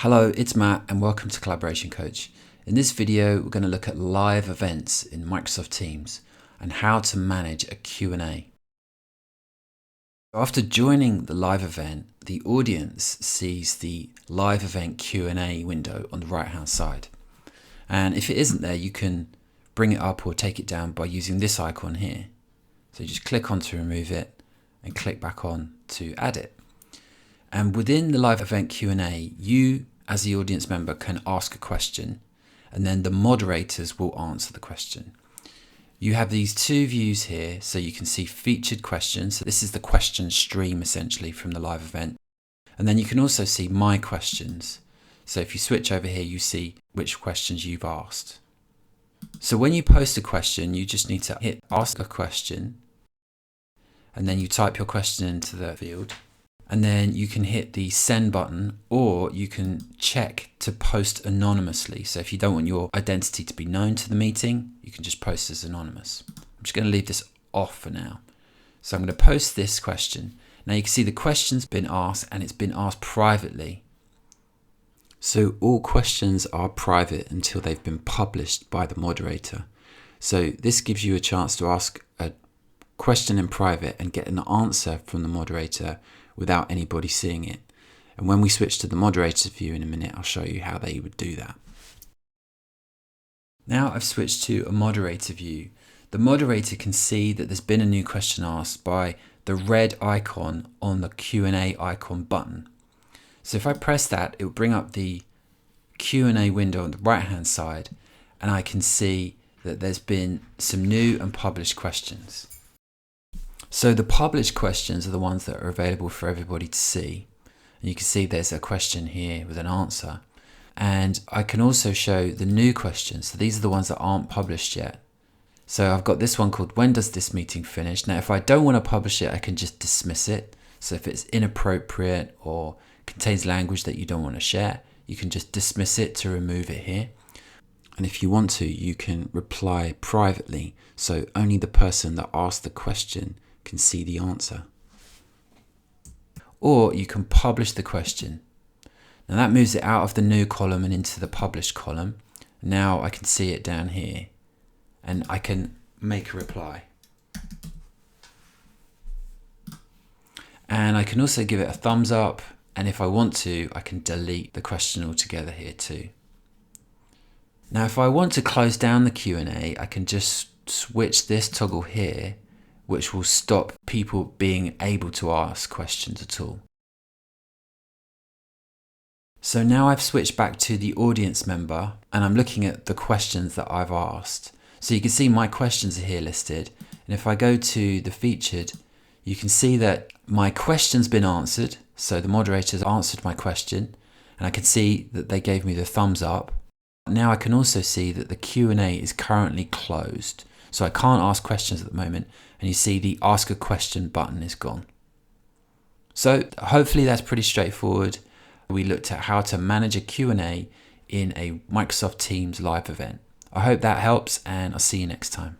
Hello, it's Matt and welcome to Collaboration Coach. In this video, we're going to look at live events in Microsoft Teams and how to manage a Q&A. After joining the live event, the audience sees the live event Q&A window on the right-hand side. And if it isn't there, you can bring it up or take it down by using this icon here. So you just click on to remove it and click back on to add it. And within the live event Q&A, you as the audience member can ask a question and then the moderators will answer the question. You have these two views here, so you can see featured questions. So this is the question stream essentially from the live event. And then you can also see my questions. So if you switch over here, you see which questions you've asked. So when you post a question, you just need to hit ask a question and then you type your question into the field. And then you can hit the send button, or you can check to post anonymously. So if you don't want your identity to be known to the meeting, you can just post as anonymous. I'm just going to leave this off for now. So I'm going to post this question. Now you can see the question's been asked and it's been asked privately. So all questions are private until they've been published by the moderator. So this gives you a chance to ask a question in private and get an answer from the moderator without anybody seeing it. And when we switch to the moderator's view in a minute, I'll show you how they would do that. Now I've switched to a moderator view. The moderator can see that there's been a new question asked by the red icon on the Q&A icon button. So if I press that, it will bring up the Q&A window on the right hand side, and I can see that there's been some new and published questions. So the published questions are the ones that are available for everybody to see. And you can see there's a question here with an answer. And I can also show the new questions. So these are the ones that aren't published yet. So I've got this one called, when does this meeting finish? Now, if I don't want to publish it, I can just dismiss it. So if it's inappropriate or contains language that you don't want to share, you can just dismiss it to remove it here. And if you want to, you can reply privately. So only the person that asked the question can see the answer. Or you can publish the question. Now that moves it out of the new column and into the published column. Now I can see it down here and I can make a reply. And I can also give it a thumbs up, and if I want to, I can delete the question altogether here too. Now if I want to close down the Q&A, I can just switch this toggle here, which will stop people being able to ask questions at all. So now I've switched back to the audience member and I'm looking at the questions that I've asked. So you can see my questions are here listed. And if I go to the featured, you can see that my question's been answered. So the moderator's answered my question and I can see that they gave me the thumbs up. Now I can also see that the Q&A is currently closed. So I can't ask questions at the moment, and you see the ask a question button is gone. So hopefully that's pretty straightforward. We looked at how to manage a Q&A in a Microsoft Teams live event. I hope that helps, and I'll see you next time.